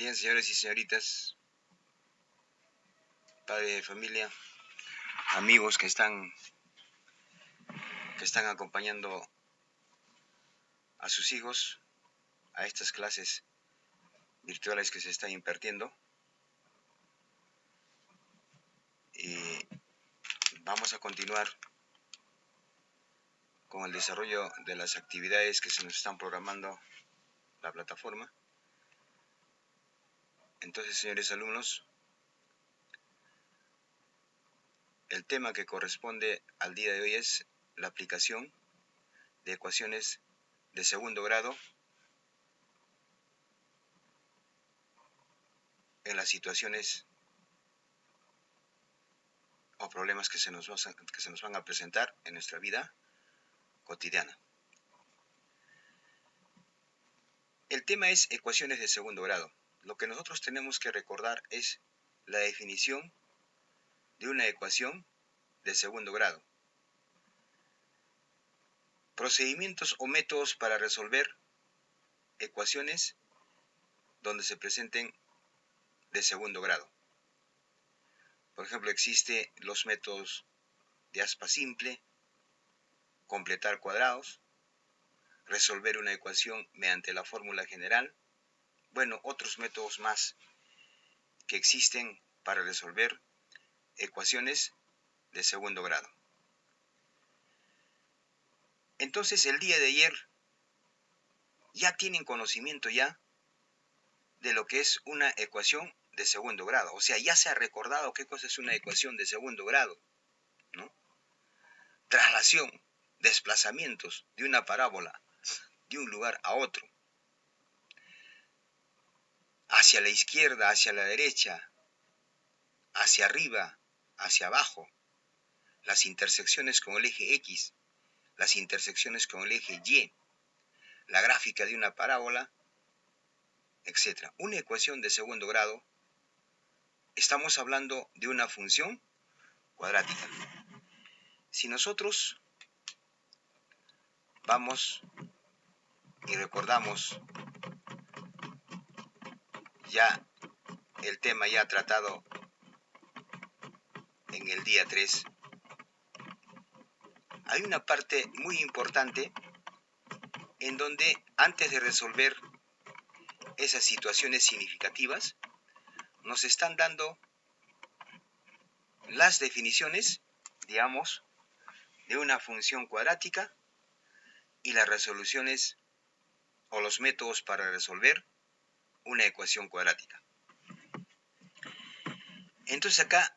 Bien, señores y señoritas, padres de familia, amigos que están acompañando a sus hijos a estas clases virtuales que se están impartiendo. Y vamos a continuar con el desarrollo de las actividades que se nos están programando la plataforma. Entonces, señores alumnos, el tema que corresponde al día de hoy es la aplicación de ecuaciones de segundo grado en las situaciones o problemas que se nos van a presentar en nuestra vida cotidiana. El tema es ecuaciones de segundo grado. Lo que nosotros tenemos que recordar es la definición de una ecuación de segundo grado. Procedimientos o métodos para resolver ecuaciones donde se presenten de segundo grado. Por ejemplo, existen los métodos de aspa simple, completar cuadrados, resolver una ecuación mediante la fórmula general. Bueno, otros métodos más que existen para resolver ecuaciones de segundo grado. Entonces, el día de ayer ya tienen conocimiento ya de lo que es una ecuación de segundo grado. O sea, ya se ha recordado qué cosa es una ecuación de segundo grado, ¿no? Traslación, desplazamientos de una parábola de un lugar a otro, hacia la izquierda, hacia la derecha, hacia arriba, hacia abajo, las intersecciones con el eje X, las intersecciones con el eje Y, la gráfica de una parábola, etc. Una ecuación de segundo grado, estamos hablando de una función cuadrática. Si nosotros vamos y recordamos ya el tema ya tratado en el día 3, hay una parte muy importante en donde antes de resolver esas situaciones significativas, nos están dando las definiciones, digamos, de una función cuadrática y las resoluciones o los métodos para resolver una ecuación cuadrática. Entonces acá,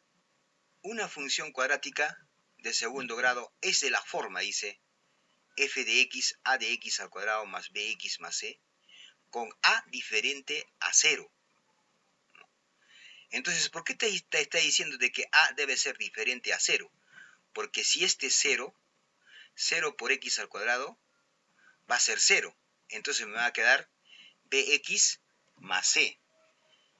una función cuadrática de segundo grado es de la forma, dice, f de x, a de x al cuadrado más bx más c, con a diferente a 0. Entonces, ¿por qué te está diciendo de que a debe ser diferente a 0? Porque si este es 0, 0 por x al cuadrado va a ser 0. Entonces me va a quedar bx más c.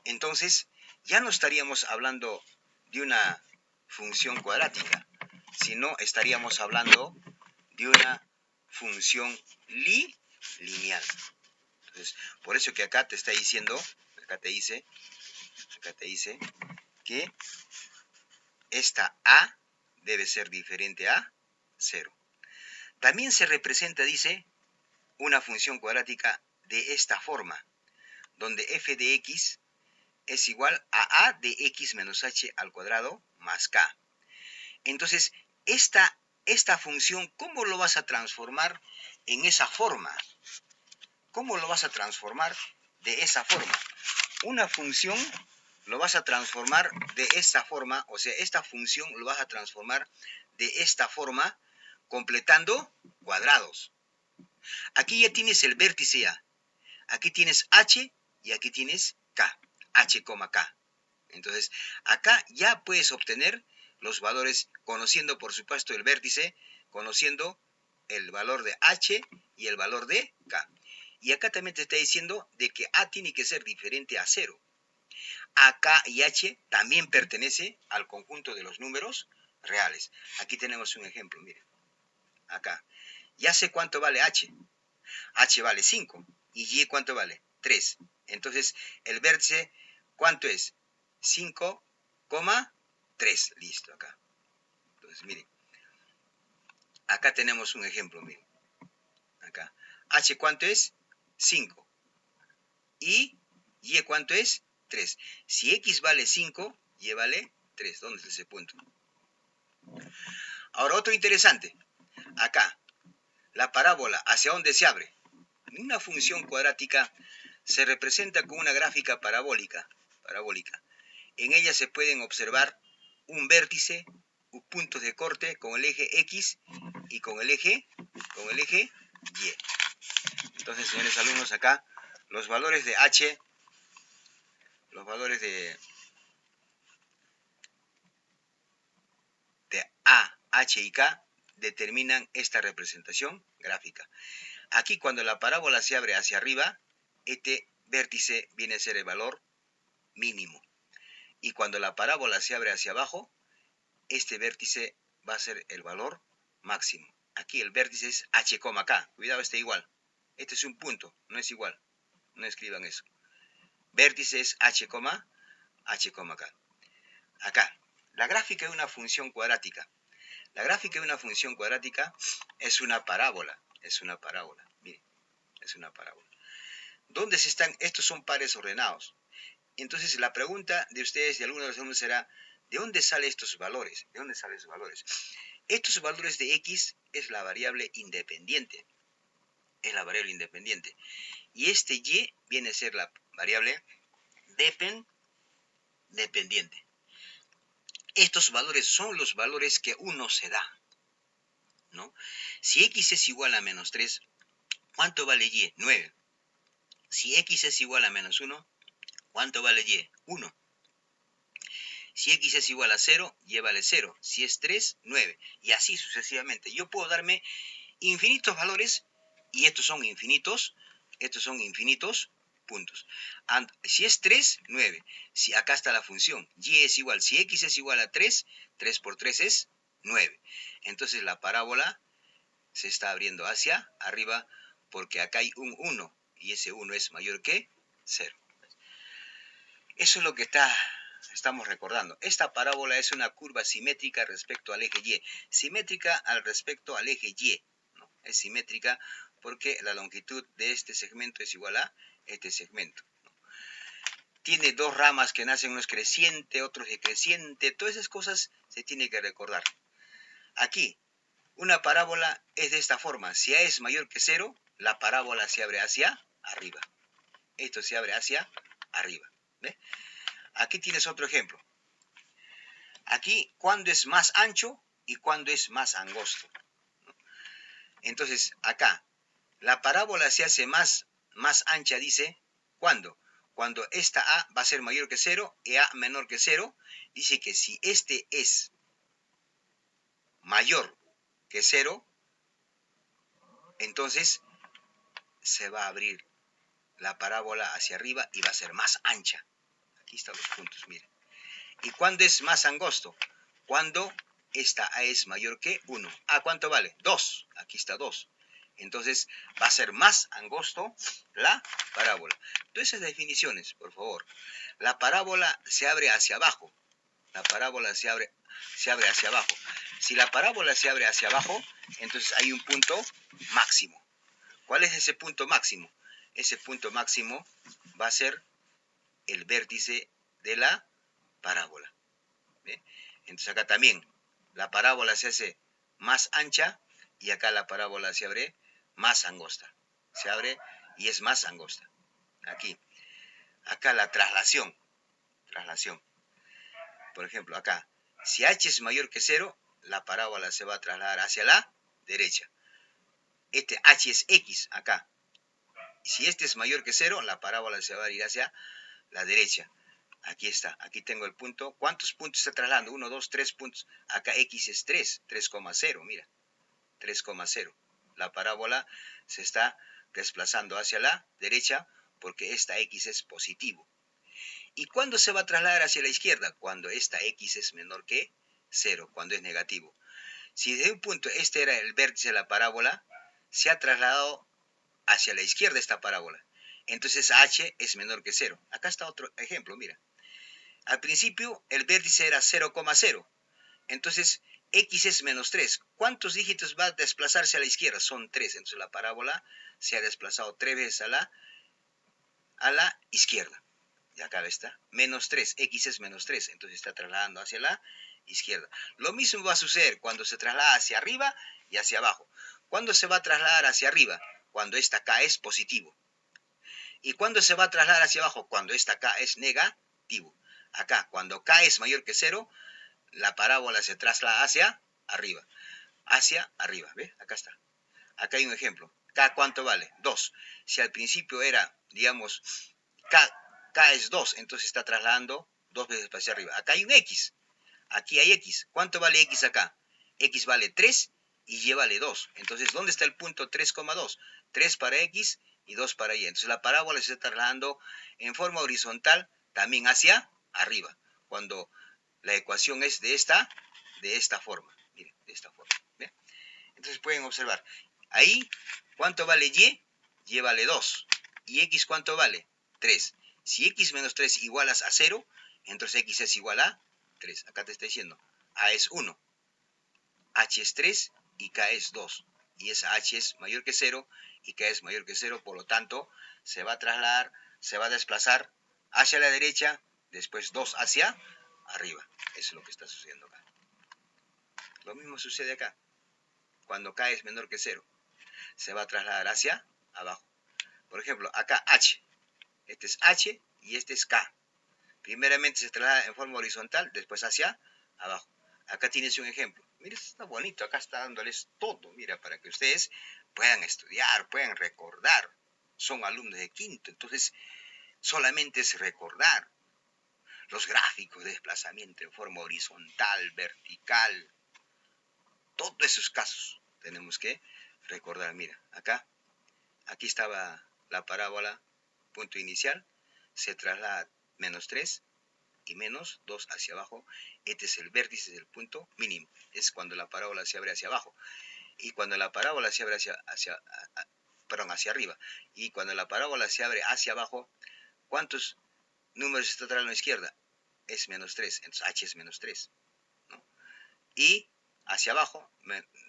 Entonces, ya no estaríamos hablando de una función cuadrática, sino estaríamos hablando de una función lineal. Entonces, por eso que acá te está diciendo, acá te dice que esta a debe ser diferente a 0. También se representa, dice, una función cuadrática de esta forma, donde f de x es igual a de x menos h al cuadrado más k. Entonces, esta función, ¿cómo lo vas a transformar en esa forma? ¿Cómo lo vas a transformar de esa forma? Una función lo vas a transformar de esta forma, o sea, esta función lo vas a transformar de esta forma, completando cuadrados. Aquí ya tienes el vértice A, aquí tienes h y aquí tienes k, h, k. Entonces, acá ya puedes obtener los valores conociendo, por supuesto, el vértice, conociendo el valor de h y el valor de k. Y acá también te está diciendo de que a tiene que ser diferente a 0. A, k y h también pertenece al conjunto de los números reales. Aquí tenemos un ejemplo, miren. Acá. Ya sé cuánto vale h. H vale 5. ¿Y y cuánto vale? 3. Entonces, el vértice, ¿cuánto es? 5,3. Listo, acá. Entonces, miren. Acá tenemos un ejemplo, miren. Acá. H, ¿cuánto es? 5. Y Y, ¿cuánto es? 3. Si X vale 5, Y vale 3. ¿Dónde está ese punto? Ahora, otro interesante. Acá, la parábola, ¿hacia dónde se abre? Una función cuadrática se representa con una gráfica parabólica. En ella se pueden observar un vértice, puntos de corte con el eje X y con el eje Y. Entonces, señores alumnos, acá los valores de H, los valores de A, H y K determinan esta representación gráfica. Aquí, cuando la parábola se abre hacia arriba, este vértice viene a ser el valor mínimo. Y cuando la parábola se abre hacia abajo, este vértice va a ser el valor máximo. Aquí el vértice es H, K. Cuidado, este igual. Este es un punto, no es igual. No escriban eso. Vértice es H, K. Acá, la gráfica de una función cuadrática. La gráfica de una función cuadrática es una parábola. Miren, es una parábola. ¿Dónde se están? Estos son pares ordenados. Entonces, la pregunta de ustedes, de algunos de los alumnos, será, ¿de dónde salen estos valores? ¿De dónde salen esos valores? Estos valores de X es la variable independiente. Y este Y viene a ser la variable dependiente. Estos valores son los valores que uno se da, ¿no? Si X es igual a menos 3, ¿cuánto vale Y? 9. Si X es igual a menos 1, ¿cuánto vale Y? 1. Si X es igual a 0, Y vale 0. Si es 3, 9. Y así sucesivamente. Yo puedo darme infinitos valores y estos son infinitos puntos. Si es 3, 9. Si acá está la función. Y es igual. Si X es igual a 3, 3 por 3 es 9. Entonces la parábola se está abriendo hacia arriba porque acá hay un 1 y ese 1 es mayor que 0. Eso es lo que estamos recordando. Esta parábola es una curva simétrica respecto al eje Y. Simétrica respecto al eje Y. ¿No? Es simétrica porque la longitud de este segmento es igual a este segmento. ¿No? Tiene dos ramas que nacen, uno es creciente, otro es decreciente. Todas esas cosas se tiene que recordar. Aquí, una parábola es de esta forma. Si A es mayor que 0, la parábola se abre hacia arriba. Esto se abre hacia arriba. ¿Ve? Aquí tienes otro ejemplo. Aquí, ¿cuándo es más ancho y cuándo es más angosto? Entonces, acá, la parábola se hace más ancha, dice, ¿cuándo? Cuando esta A va a ser mayor que 0 y A menor que 0, dice que si este es mayor que 0, entonces se va a abrir la parábola hacia arriba y va a ser más ancha. Aquí están los puntos, miren. ¿Y cuándo es más angosto? Cuando esta A es mayor que 1. ¿A cuánto vale? 2. Aquí está 2. Entonces va a ser más angosto la parábola. Todas esas definiciones, por favor. La parábola se abre hacia abajo. La parábola se abre hacia abajo. Si la parábola se abre hacia abajo, entonces hay un punto máximo. ¿Cuál es ese punto máximo? Ese punto máximo va a ser el vértice de la parábola. ¿Ve? Entonces acá también la parábola se hace más ancha y acá la parábola se abre más angosta. Se abre y es más angosta. Aquí. Acá la traslación. Por ejemplo, acá. Si h es mayor que 0, la parábola se va a trasladar hacia la derecha. Este h es x acá. Si este es mayor que 0, la parábola se va a ir hacia la derecha. Aquí está, aquí tengo el punto. ¿Cuántos puntos está trasladando? 1, 2, 3 puntos. Acá x es 3, 3,0, mira. 3,0. La parábola se está desplazando hacia la derecha porque esta x es positivo. ¿Y cuándo se va a trasladar hacia la izquierda? Cuando esta x es menor que 0, cuando es negativo. Si desde un punto este era el vértice de la parábola, se ha trasladado hacia la izquierda esta parábola. Entonces h es menor que 0. Acá está otro ejemplo, mira. Al principio el vértice era 0,0. Entonces x es menos 3. ¿Cuántos dígitos va a desplazarse a la izquierda? Son 3. Entonces la parábola se ha desplazado 3 veces a la izquierda. Y acá está, menos 3, x es menos 3, entonces está trasladando hacia la izquierda. Lo mismo va a suceder cuando se traslada hacia arriba y hacia abajo. ¿Cuándo se va a trasladar hacia arriba? Cuando esta k es positivo. ¿Y cuándo se va a trasladar hacia abajo? Cuando esta k es negativo. Acá, cuando k es mayor que 0, la parábola se traslada hacia arriba. Hacia arriba, ¿ves? Acá está. Acá hay un ejemplo. K, ¿cuánto vale? 2. Si al principio era, digamos, K es 2, entonces está trasladando 2 veces hacia arriba. Acá hay un X. Aquí hay X. ¿Cuánto vale X acá? X vale 3 y Y vale 2. Entonces, ¿dónde está el punto 3,2? 3 para X y 2 para Y. Entonces, la parábola se está trasladando en forma horizontal también hacia arriba. Cuando la ecuación es de esta forma. Miren, de esta forma. ¿Bien? Entonces, pueden observar. Ahí, ¿cuánto vale Y? Y vale 2. ¿Y X cuánto vale? 3. Si x menos 3 igualas a 0, entonces x es igual a 3. Acá te está diciendo, a es 1, h es 3 y k es 2. Y esa h es mayor que 0 y k es mayor que 0, por lo tanto, se va a trasladar, se va a desplazar hacia la derecha, después 2 hacia arriba. Eso es lo que está sucediendo acá. Lo mismo sucede acá. Cuando k es menor que 0, se va a trasladar hacia abajo. Por ejemplo, acá h. Este es h y este es k. Primeramente se traslada en forma horizontal, después hacia abajo. Acá tienes un ejemplo. Mira, está bonito, acá está dándoles todo, mira, para que ustedes puedan estudiar, puedan recordar. Son alumnos de quinto, entonces solamente es recordar los gráficos de desplazamiento en forma horizontal, vertical, todos esos casos tenemos que recordar. Mira, aquí estaba la parábola, punto inicial, se traslada menos 3 y menos 2 hacia abajo. Este es el vértice del punto mínimo. Es cuando la parábola se abre hacia abajo. Y cuando la parábola se abre hacia arriba. Y cuando la parábola se abre hacia abajo, ¿cuántos números está atrás a la izquierda? Es menos 3. Entonces h es menos 3. ¿No? Y hacia abajo,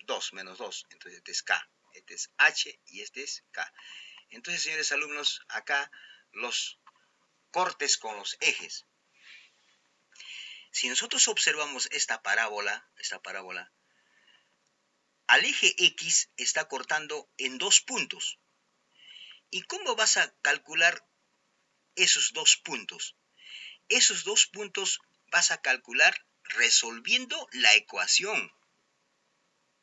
2 menos 2. Entonces este es k. Este es h y este es k. Entonces, señores alumnos, acá los cortes con los ejes. Si nosotros observamos esta parábola, al eje X está cortando en 2 puntos. ¿Y cómo vas a calcular esos 2 puntos? Esos 2 puntos vas a calcular resolviendo la ecuación.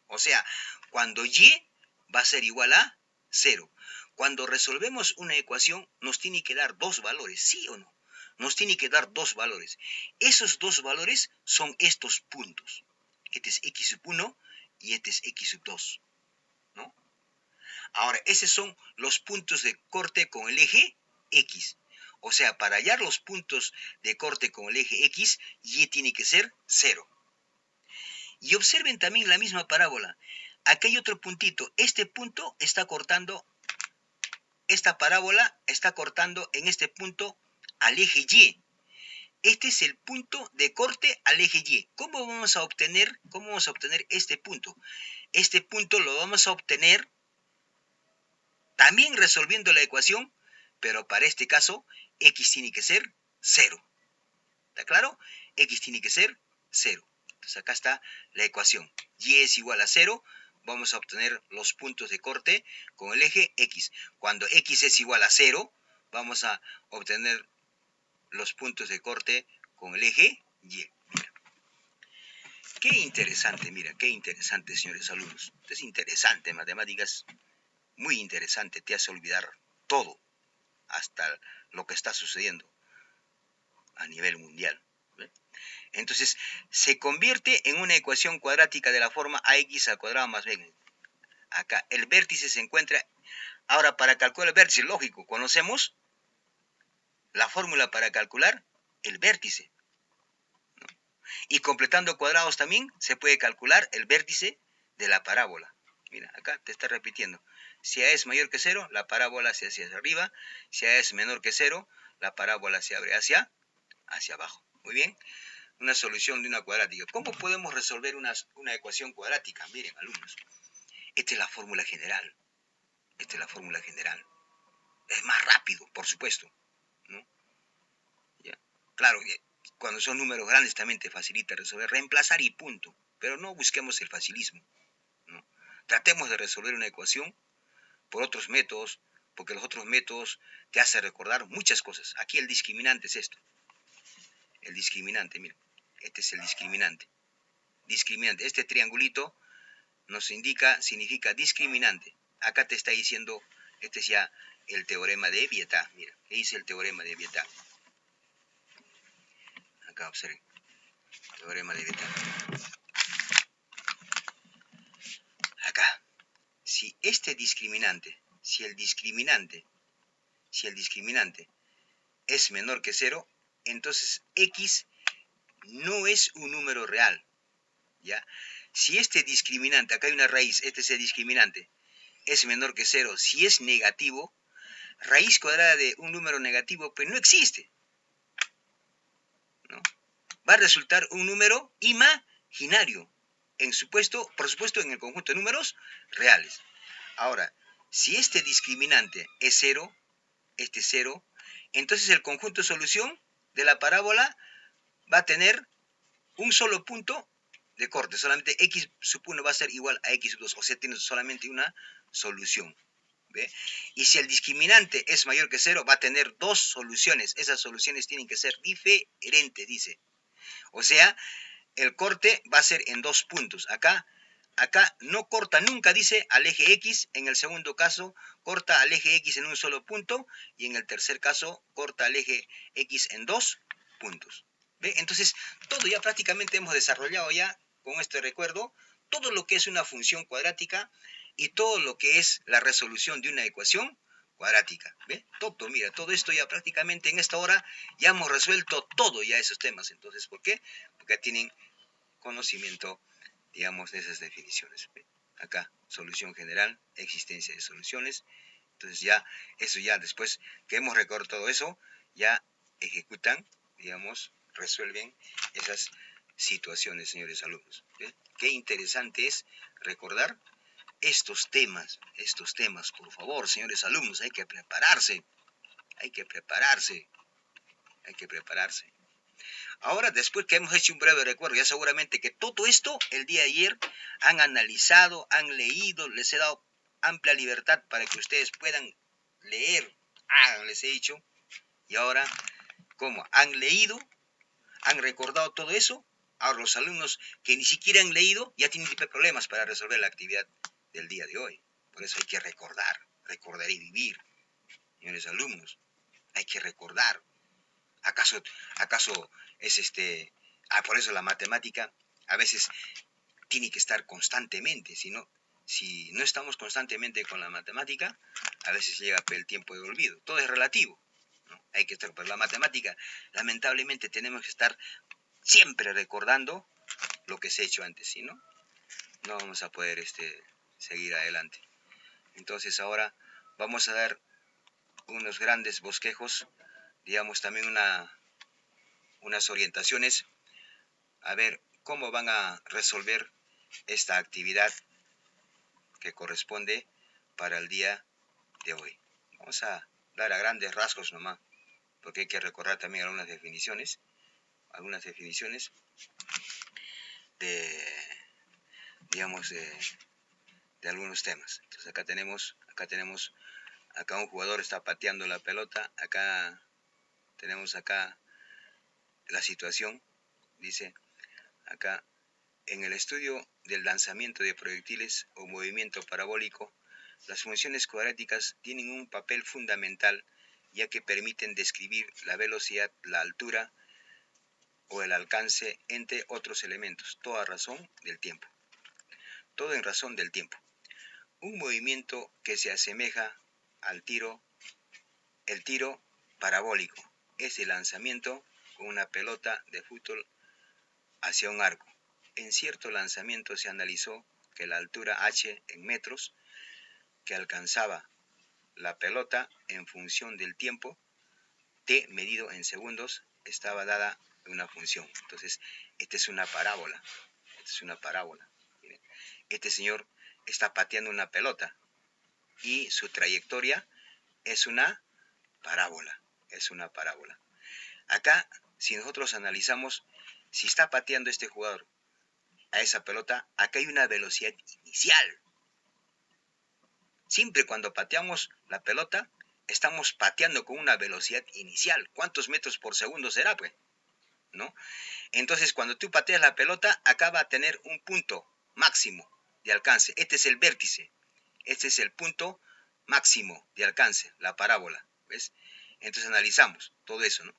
O sea, cuando Y va a ser igual a 0. Cuando resolvemos una ecuación nos tiene que dar 2 valores, ¿sí o no? Nos tiene que dar 2 valores. Esos 2 valores son estos puntos. Este es x sub 1 y este es x sub 2. ¿No? Ahora, esos son los puntos de corte con el eje X. O sea, para hallar los puntos de corte con el eje X, Y tiene que ser 0. Y observen también la misma parábola. Aquí hay otro puntito. Este punto está cortando, esta parábola está cortando en este punto al eje Y. Este es el punto de corte al eje Y. ¿Cómo vamos a obtener este punto? Este punto lo vamos a obtener también resolviendo la ecuación, pero para este caso, x tiene que ser 0. ¿Está claro? X tiene que ser 0. Entonces acá está la ecuación. Y es igual a 0. Vamos a obtener los puntos de corte con el eje X. Cuando X es igual a 0, vamos a obtener los puntos de corte con el eje Y. Mira. Qué interesante, mira, qué interesante, señores alumnos. Es interesante, matemáticas, muy interesante. Te hace olvidar todo, hasta lo que está sucediendo a nivel mundial. Entonces, se convierte en una ecuación cuadrática de la forma ax al cuadrado más b. Acá, el vértice se encuentra. Ahora, para calcular el vértice, lógico, conocemos la fórmula para calcular el vértice. ¿No? Y completando cuadrados también se puede calcular el vértice de la parábola. Mira, acá te está repitiendo. Si A es mayor que 0, la parábola se hace hacia arriba. Si A es menor que 0, la parábola se abre hacia abajo. Muy bien. Una solución de una cuadrática. ¿Cómo podemos resolver una ecuación cuadrática? Miren, alumnos. Esta es la fórmula general. Esta es la fórmula general. Es más rápido, por supuesto, ¿no? ¿Ya? Claro, cuando son números grandes también te facilita resolver, reemplazar y punto. Pero no busquemos el facilismo, ¿no? Tratemos de resolver una ecuación por otros métodos, porque los otros métodos te hacen recordar muchas cosas. Aquí el discriminante es esto. El discriminante, miren. Este es el discriminante. Discriminante. Este triangulito nos significa discriminante. Acá te está diciendo, este es ya el teorema de Vieta. Mira, ¿qué dice el teorema de Vieta? Acá observen. Teorema de Vieta. Acá. Si este discriminante, si el discriminante es menor que 0, entonces X no es un número real. ¿Ya? Si este discriminante, acá hay una raíz, este es el discriminante, es menor que 0, si es negativo, raíz cuadrada de un número negativo, pues no existe, ¿no? Va a resultar un número imaginario, por supuesto en el conjunto de números reales. Ahora, si este discriminante es 0, este es 0, entonces el conjunto de solución de la parábola va a tener un solo punto de corte, solamente x sub 1 va a ser igual a x sub 2, o sea, tiene solamente una solución. ¿Ve? Y si el discriminante es mayor que 0, va a tener dos soluciones. Esas soluciones tienen que ser diferentes, dice. O sea, el corte va a ser en dos puntos. Acá no corta nunca, dice, al eje X. En el segundo caso, corta al eje X en un solo punto. Y en el tercer caso, corta al eje X en dos puntos. ¿Ve? Entonces, todo ya prácticamente hemos desarrollado ya, con este recuerdo, todo lo que es una función cuadrática y todo lo que es la resolución de una ecuación cuadrática. ¿Ve? Todo, mira, todo esto ya prácticamente en esta hora ya hemos resuelto todo ya esos temas. Entonces, ¿por qué? Porque tienen conocimiento, digamos, de esas definiciones. ¿Ve? Acá, solución general, existencia de soluciones. Entonces ya, eso ya después que hemos recordado todo eso, ya ejecutan, digamos, resuelven esas situaciones, señores alumnos. ¿Ve? Qué interesante es recordar estos temas, por favor, señores alumnos, hay que prepararse, hay que prepararse, hay que prepararse. Ahora, después que hemos hecho un breve recuerdo, ya seguramente que todo esto el día de ayer han analizado, han leído, les he dado amplia libertad para que ustedes puedan leer, les he dicho, y ahora, ¿cómo? Han leído, han recordado todo eso. Ahora los alumnos que ni siquiera han leído ya tienen problemas para resolver la actividad del día de hoy. Por eso hay que recordar y vivir, señores alumnos. Hay que recordar. ¿Acaso es por eso la matemática a veces tiene que estar constantemente? Si no estamos constantemente con la matemática, a veces llega el tiempo de olvido. Todo es relativo, ¿no? Hay que estar, pero la matemática, lamentablemente, tenemos que estar siempre recordando lo que se ha hecho antes, si no, no vamos a poder seguir adelante. Entonces ahora vamos a dar unos grandes bosquejos, digamos también unas orientaciones, a ver cómo van a resolver esta actividad que corresponde para el día de hoy. Vamos a dar a grandes rasgos nomás, porque hay que recordar también algunas definiciones de, digamos, de algunos temas. Entonces acá un jugador está pateando la pelota, acá tenemos la situación, dice acá, en el estudio del lanzamiento de proyectiles o movimiento parabólico, las funciones cuadráticas tienen un papel fundamental, ya que permiten describir la velocidad, la altura o el alcance, entre otros elementos, todo en razón del tiempo. Un movimiento que se asemeja al el tiro parabólico es el lanzamiento con una pelota de fútbol hacia un arco. En cierto lanzamiento se analizó que la altura h en metros que alcanzaba la pelota en función del tiempo t medido en segundos estaba dada una función. Entonces, esta es una parábola. Esta es una parábola. Miren, este señor está pateando una pelota y su trayectoria es una parábola. Es una parábola. Acá, si nosotros analizamos, si está pateando este jugador a esa pelota, acá hay una velocidad inicial. Siempre cuando pateamos la pelota, estamos pateando con una velocidad inicial. ¿Cuántos metros por segundo será, pues? ¿No? Entonces, cuando tú pateas la pelota, acá va a tener un punto máximo de alcance. Este es el vértice. Este es el punto máximo de alcance, la parábola. ¿Ves? Entonces analizamos todo eso, ¿no?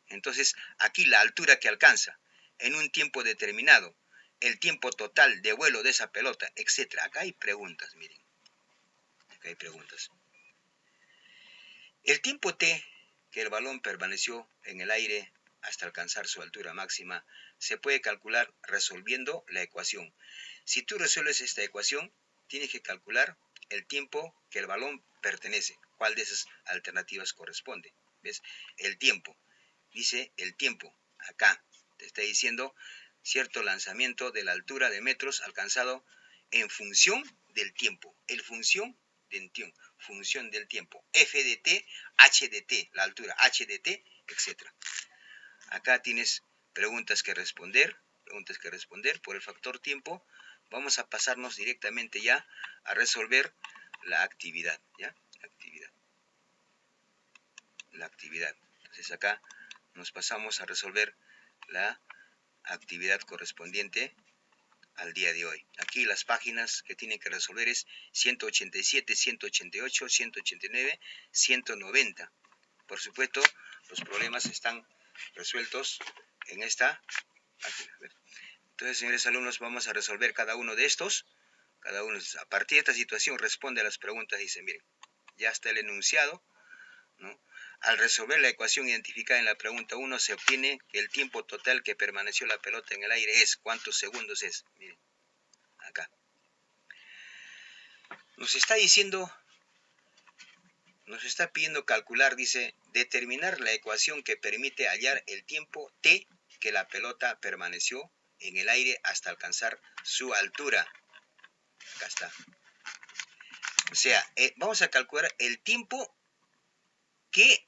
Entonces, aquí la altura que alcanza en un tiempo determinado, el tiempo total de vuelo de esa pelota, etc. Acá hay preguntas, miren. Acá hay preguntas. El tiempo t que el balón permaneció en el aire hasta alcanzar su altura máxima se puede calcular resolviendo la ecuación. Si tú resuelves esta ecuación, tienes que calcular el tiempo que el balón pertenece. ¿Cuál de esas alternativas corresponde? ¿Ves? El tiempo. Dice el tiempo. Acá te está diciendo cierto lanzamiento de la altura de metros alcanzado en función del tiempo. Función del tiempo. F de t, h de t, la altura, h de t, etc. Acá tienes preguntas que responder por el factor tiempo. Vamos a pasarnos directamente ya a resolver la actividad, ¿ya? La actividad. Entonces acá nos pasamos a resolver la actividad correspondiente al día de hoy. Aquí las páginas que tienen que resolver es 187, 188, 189, 190. Por supuesto, los problemas están resueltos en esta página. Entonces, señores alumnos, vamos a resolver cada uno de estos. Cada uno, a partir de esta situación, responde a las preguntas. Dice, miren, ya está el enunciado, ¿no? Al resolver la ecuación identificada en la pregunta 1, se obtiene que el tiempo total que permaneció la pelota en el aire es, ¿cuántos segundos es? Miren, acá. Nos está pidiendo calcular, dice, determinar la ecuación que permite hallar el tiempo t que la pelota permaneció en el aire hasta alcanzar su altura. Acá está. O sea, vamos a calcular el tiempo que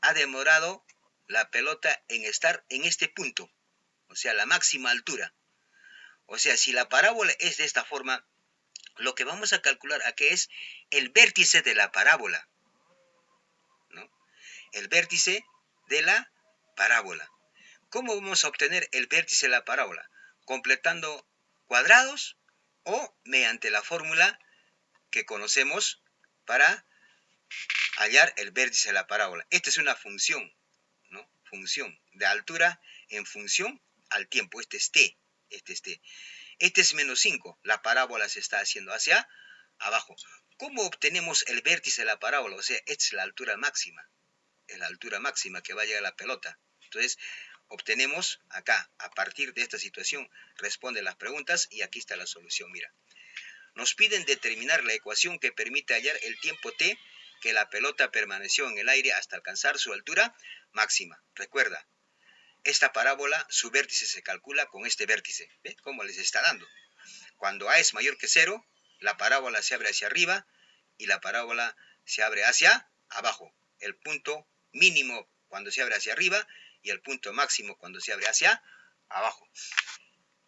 ha demorado la pelota en estar en este punto. O sea, la máxima altura. O sea, si la parábola es de esta forma, lo que vamos a calcular aquí es el vértice de la parábola, ¿no? El vértice de la parábola. ¿Cómo vamos a obtener el vértice de la parábola? Completando cuadrados o mediante la fórmula que conocemos para hallar el vértice de la parábola. Esta es una función, ¿no? Función de altura en función al tiempo. Este es t. Este es menos 5. La parábola se está haciendo hacia abajo. ¿Cómo obtenemos el vértice de la parábola? O sea, esta es la altura máxima. Es la altura máxima que va a llegar a la pelota. Entonces, obtenemos acá, a partir de esta situación, responde las preguntas y aquí está la solución. Mira, nos piden determinar la ecuación que permite hallar el tiempo t que la pelota permaneció en el aire hasta alcanzar su altura máxima. Recuerda, esta parábola, su vértice se calcula con este vértice. ¿Ve cómo les está dando? Cuando a es mayor que 0, la parábola se abre hacia arriba y la parábola se abre hacia abajo. El punto mínimo cuando se abre hacia arriba y el punto máximo cuando se abre hacia abajo.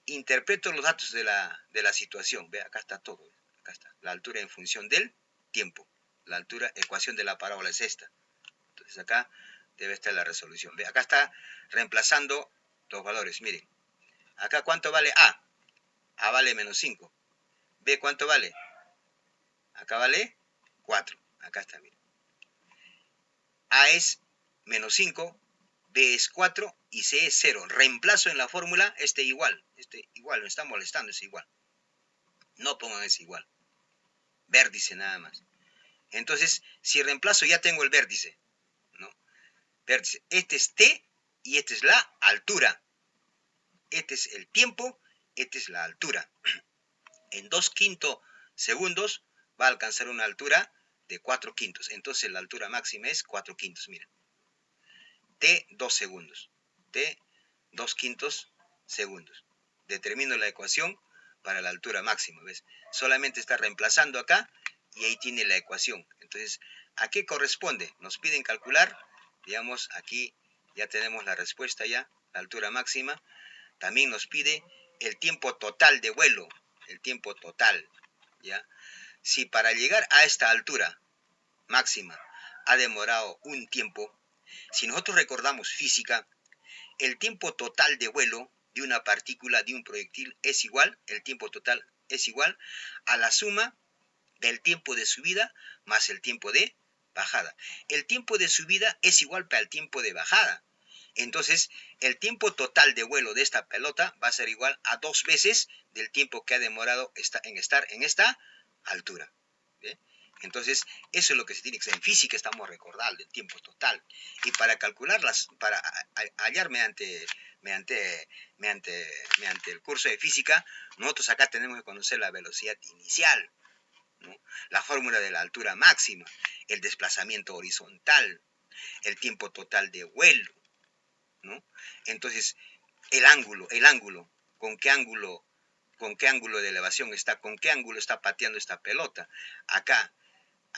Interpreto los datos de la situación. Ve, acá está todo. Acá está. La altura en función del tiempo. La altura, ecuación de la parábola es esta. Entonces acá debe estar la resolución. Ve, acá está reemplazando los valores. Miren. Acá, ¿cuánto vale A? A vale menos 5. B, ¿cuánto vale? Acá vale 4. Acá está, miren. A es menos 5, B es 4 y C es 0. Reemplazo en la fórmula este igual. Este igual, me está molestando, es igual. No pongan ese igual. Vértice nada más. Entonces, si reemplazo ya tengo el vértice, ¿no? Vértice. Este es T y esta es la altura. Este es el tiempo, esta es la altura. En 2/5 segundos va a alcanzar una altura de 4 quintos. Entonces la altura máxima es 4 quintos, miren. T 2 segundos. T 2 quintos segundos. Determino la ecuación para la altura máxima, ¿ves? Solamente está reemplazando acá y ahí tiene la ecuación. Entonces, ¿a qué corresponde? Nos piden calcular, digamos, aquí ya tenemos la respuesta ya, la altura máxima. También nos pide el tiempo total de vuelo, el tiempo total, ¿ya? Si para llegar a esta altura máxima ha demorado un tiempo, si nosotros recordamos física, el tiempo total de vuelo de una partícula, de un proyectil, es igual, el tiempo total es igual a la suma del tiempo de subida más el tiempo de bajada. El tiempo de subida es igual para el tiempo de bajada. Entonces, el tiempo total de vuelo de esta pelota va a ser igual a 2 veces del tiempo que ha demorado en estar en esta altura. ¿Ve? Entonces, eso es lo que se tiene que hacer. En física estamos recordando el tiempo total. Y para calcularlas, para hallar mediante el curso de física, nosotros acá tenemos que conocer la velocidad inicial, ¿no? La fórmula de la altura máxima, el desplazamiento horizontal, el tiempo total de vuelo, ¿no? Entonces, el ángulo, ¿con qué ángulo de elevación está? ¿Con qué ángulo está pateando esta pelota? Acá,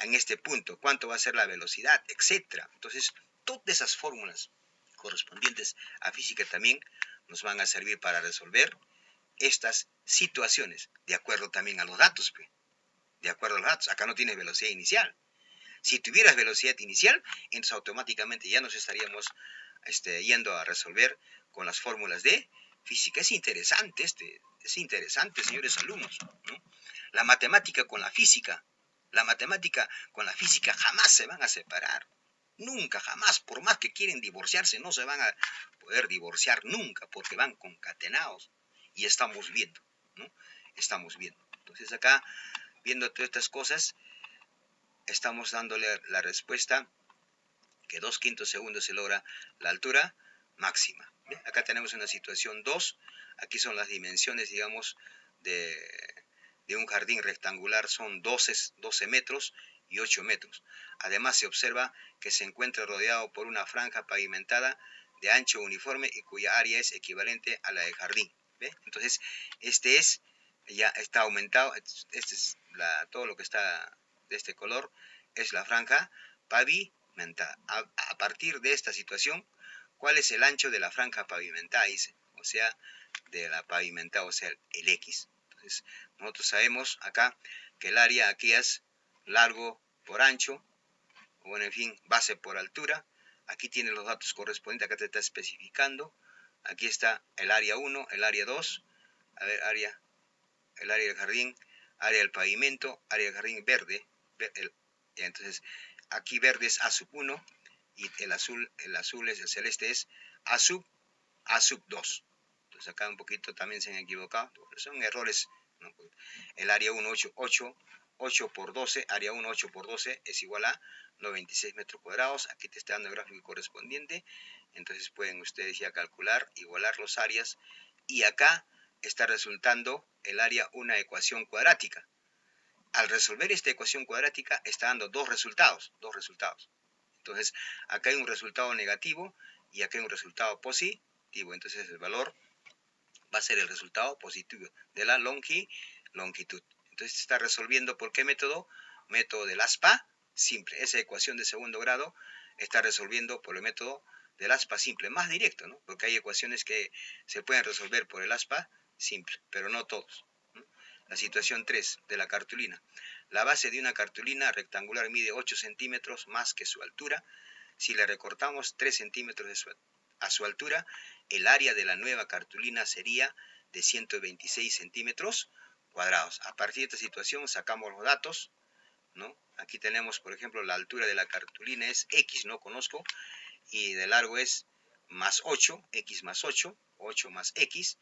en este punto, ¿cuánto va a ser la velocidad? Etcétera. Entonces, todas esas fórmulas correspondientes a física también nos van a servir para resolver estas situaciones, de acuerdo también a los datos, de acuerdo a los datos. Acá no tienes velocidad inicial. Si tuvieras velocidad inicial, entonces automáticamente ya nos estaríamos yendo a resolver con las fórmulas de física. Es interesante, señores alumnos, ¿no? La matemática con la física jamás se van a separar. Nunca, jamás, por más que quieren divorciarse, no se van a poder divorciar nunca, porque van concatenados. Y estamos viendo, ¿no? Estamos viendo. Entonces acá, viendo todas estas cosas, estamos dándole la respuesta que 2 quintos segundos se logra la altura máxima. ¿Bien? Acá tenemos una situación 2. Aquí son las dimensiones, digamos, de un jardín rectangular. Son 12 metros y 8 metros. Además, se observa que se encuentra rodeado por una franja pavimentada de ancho uniforme y cuya área es equivalente a la del jardín. ¿Ve? Entonces, ya está aumentado. Todo lo que está de este color es la franja pavimentada. A partir de esta situación, ¿cuál es el ancho de la franja pavimentada? Dice, o sea, de la pavimentada, o sea, el X. Entonces, nosotros sabemos acá que el área aquí es largo por ancho, o bueno, en fin, base por altura. Aquí tiene los datos correspondientes, acá te está especificando. Aquí está el área 1, el área 2, a ver, el área del jardín, área del pavimento, área del jardín verde. Entonces, aquí verde es A sub 1 y el azul es el celeste es A sub 2. Entonces acá un poquito también se han equivocado, son errores, ¿no? El área 1, 8 por 12, área 1, 8 por 12 es igual a 96 metros cuadrados. Aquí te está dando el gráfico correspondiente. Entonces pueden ustedes ya calcular, igualar los áreas. Y acá está resultando el área una ecuación cuadrática. Al resolver esta ecuación cuadrática está dando dos resultados. Entonces, acá hay un resultado negativo y acá hay un resultado positivo. Entonces, el valor va a ser el resultado positivo de la longitud. Entonces, se está resolviendo por qué método? Método del aspa simple. Esa ecuación de segundo grado está resolviendo por el método del aspa simple, más directo, ¿no? Porque hay ecuaciones que se pueden resolver por el aspa simple, pero no todos. La situación 3 de la cartulina. La base de una cartulina rectangular mide 8 centímetros más que su altura. Si le recortamos 3 centímetros a su altura, el área de la nueva cartulina sería de 126 centímetros cuadrados. A partir de esta situación sacamos los datos, ¿no? Aquí tenemos, por ejemplo, la altura de la cartulina es X, no conozco, y de largo es más 8, X más 8 más X.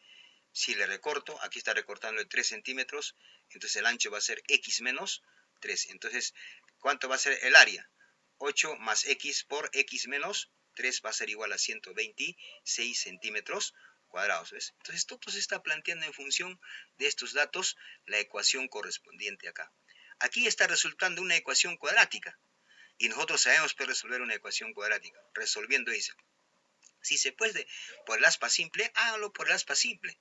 Si le recorto, aquí está recortando de 3 centímetros, entonces el ancho va a ser X menos 3. Entonces, ¿cuánto va a ser el área? 8 más X por X menos 3 va a ser igual a 126 centímetros cuadrados. ¿Ves? Entonces, todo se está planteando en función de estos datos, la ecuación correspondiente acá. Aquí está resultando una ecuación cuadrática. Y nosotros sabemos pues, resolver una ecuación cuadrática. Resolviendo dice, si se puede por el aspa simple, hágalo por el aspa simple.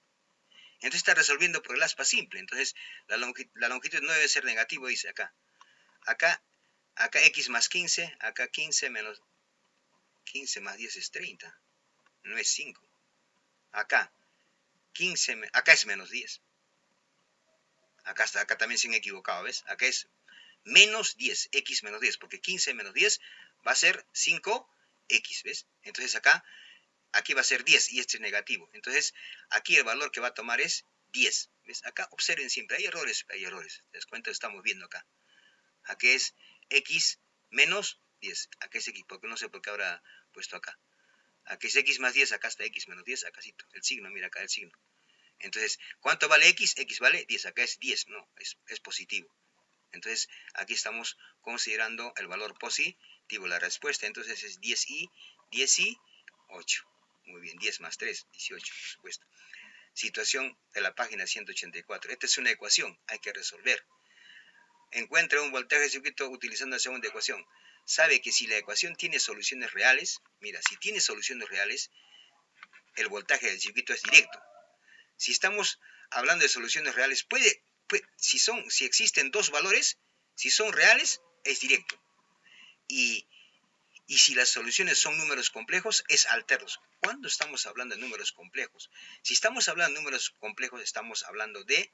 Entonces está resolviendo por el aspa simple. Entonces la longitud no debe ser negativo, dice acá. Acá x más 15, acá 15 menos 15 más 10 es 30, no es 5. Acá 15, acá es menos 10. Acá también se han equivocado, ¿ves? Acá es menos 10, x menos 10, porque 15 menos 10 va a ser 5x, ¿ves? Entonces aquí va a ser 10 y este es negativo. Entonces aquí el valor que va a tomar es 10, ¿ves? Acá observen siempre, hay errores. ¿Te das cuenta? Estamos viendo acá. Aquí es x menos 10, acá es x, porque no sé por qué habrá puesto acá. Aquí es x más 10, acá está x menos 10, acá el signo, mira acá el signo. Entonces, ¿cuánto vale x? X vale 10, acá es 10, no, es positivo. Entonces, aquí estamos considerando el valor positivo, la respuesta, entonces es 10y, 18. Muy bien, 10 más 3, 18, por supuesto. Situación de la página 184. Esta es una ecuación, hay que resolver. Encuentra un voltaje de circuito utilizando la segunda ecuación. Sabe que si la ecuación tiene soluciones reales, mira, si tiene soluciones reales, el voltaje del circuito es directo. Si estamos hablando de soluciones reales, si existen dos valores, si son reales, es directo. Y si las soluciones son números complejos, es alternos. ¿Cuándo estamos hablando de números complejos? Si estamos hablando de números complejos, estamos hablando de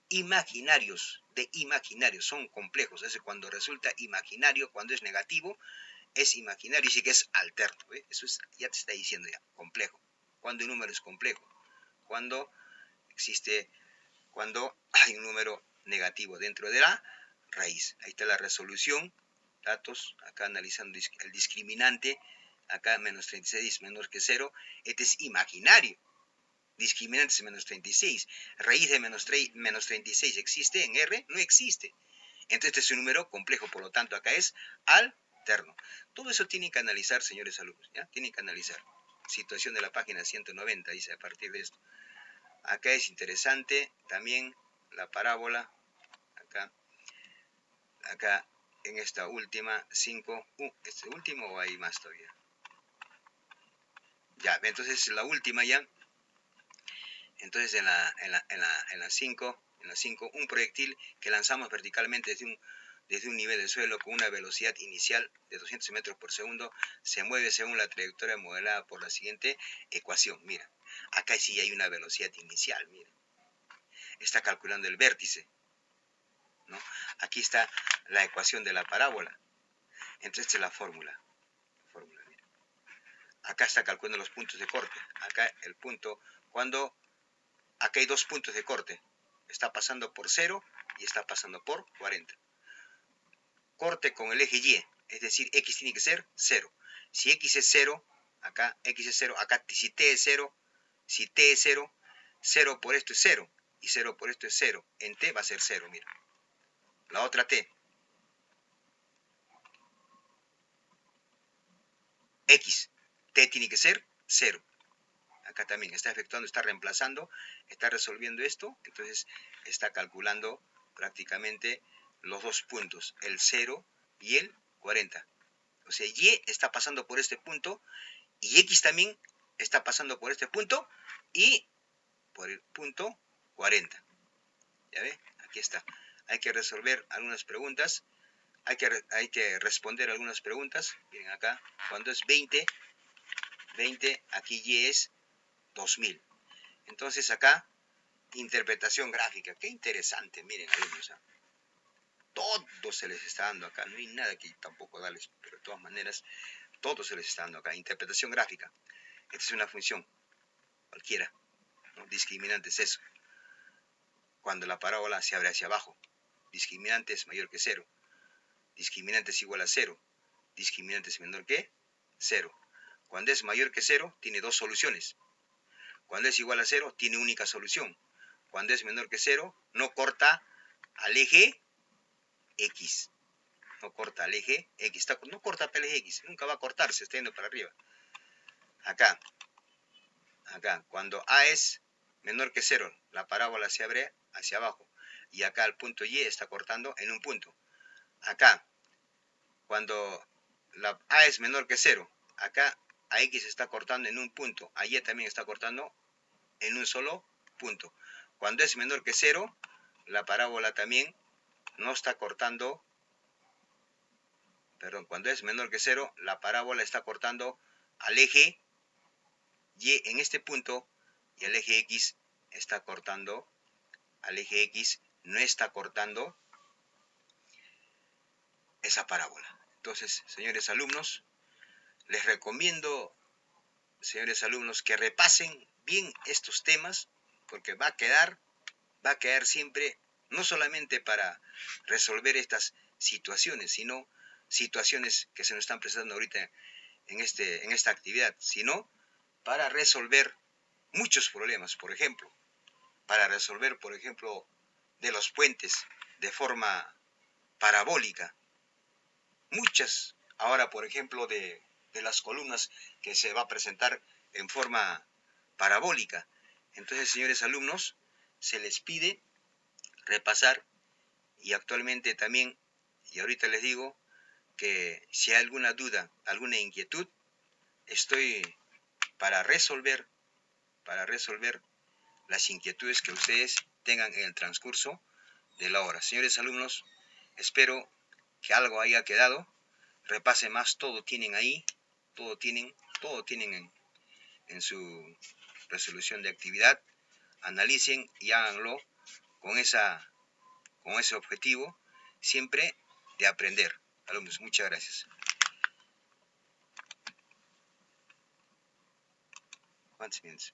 imaginarios, son complejos. Es decir, cuando resulta imaginario, cuando es negativo, es imaginario y sí que es alterno. ¿Ve? Eso ya te está diciendo ya, complejo. Cuando un número es complejo, cuando hay un número negativo dentro de la raíz. Ahí está la resolución, datos, acá analizando el discriminante, acá menos 36 menor que 0, este es imaginario. Discriminante es menos 36. Raíz de menos 36 ¿existe en R? No existe. Entonces este es un número complejo, por lo tanto acá es alterno. Todo eso tienen que analizar, señores alumnos, ¿ya? Tienen que analizar. Situación de la página 190, dice a partir de esto. Acá es interesante también la parábola, acá en esta última 5, ¿este último o hay más todavía? Ya, entonces la última ya. Entonces en la 5, un proyectil que lanzamos verticalmente desde un nivel del suelo con una velocidad inicial de 200 metros por segundo se mueve según la trayectoria modelada por la siguiente ecuación. Mira, acá sí hay una velocidad inicial, mira. Está calculando el vértice, ¿no? Aquí está la ecuación de la parábola. Entonces esta es la fórmula. Mira. Acá está calculando los puntos de corte. Acá el punto, acá hay dos puntos de corte. Está pasando por 0 y está pasando por 40. Corte con el eje Y, es decir, X tiene que ser 0. Si X es 0, acá X es 0, acá si T es 0, 0 por esto es 0, y 0 por esto es 0. En T va a ser 0, mira. La otra T. X. T tiene que ser 0. Acá también está efectuando, está reemplazando, está resolviendo esto, entonces está calculando prácticamente los dos puntos, el 0 y el 40. O sea, Y está pasando por este punto y X también está pasando por este punto y por el punto 40. ¿Ya ve? Aquí está. Hay que resolver algunas preguntas. Hay que responder algunas preguntas. Miren acá, cuando es 20, aquí Y es 2000. Entonces acá, interpretación gráfica. Qué interesante, miren alumnos. Todo se les está dando acá. No hay nada que tampoco darles, pero de todas maneras, todo se les está dando acá. Interpretación gráfica. Esta es una función cualquiera, ¿no? Discriminante es eso. Cuando la parábola se abre hacia abajo. Discriminante es mayor que 0. Discriminante es igual a 0. Discriminante es menor que 0. Cuando es mayor que 0, tiene dos soluciones. Cuando es igual a 0, tiene única solución. Cuando es menor que 0, no corta al eje X. No corta al eje X. No corta al eje X. Nunca va a cortarse, está yendo para arriba. Acá, cuando A es menor que 0, la parábola se abre hacia abajo. y acá el punto Y está cortando en un punto. Acá, cuando la A es menor que 0, acá a X está cortando en un punto, a Y también está cortando en un solo punto. Cuando es menor que 0, la parábola también no está cortando, perdón, cuando es menor que 0, la parábola está cortando al eje Y en este punto y el eje X está cortando, al eje X no está cortando esa parábola. Entonces, señores alumnos, les recomiendo, señores alumnos, que repasen bien estos temas, porque va a quedar siempre, no solamente para resolver estas situaciones, sino situaciones que se nos están presentando ahorita en esta actividad, sino para resolver muchos problemas. Por ejemplo, para resolver, por ejemplo, de los puentes de forma parabólica. Muchas, ahora, por ejemplo, de las columnas que se va a presentar en forma parabólica. Entonces, señores alumnos, se les pide repasar, y actualmente también, y ahorita les digo, que si hay alguna duda, alguna inquietud, estoy para resolver las inquietudes que ustedes tengan en el transcurso de la hora. Señores alumnos, espero que algo haya quedado. Repase más, todo tienen ahí, todo tienen en su resolución de actividad. Analicen y háganlo con ese objetivo, siempre de aprender. Alumnos, muchas gracias. ¿Cuántos minutos?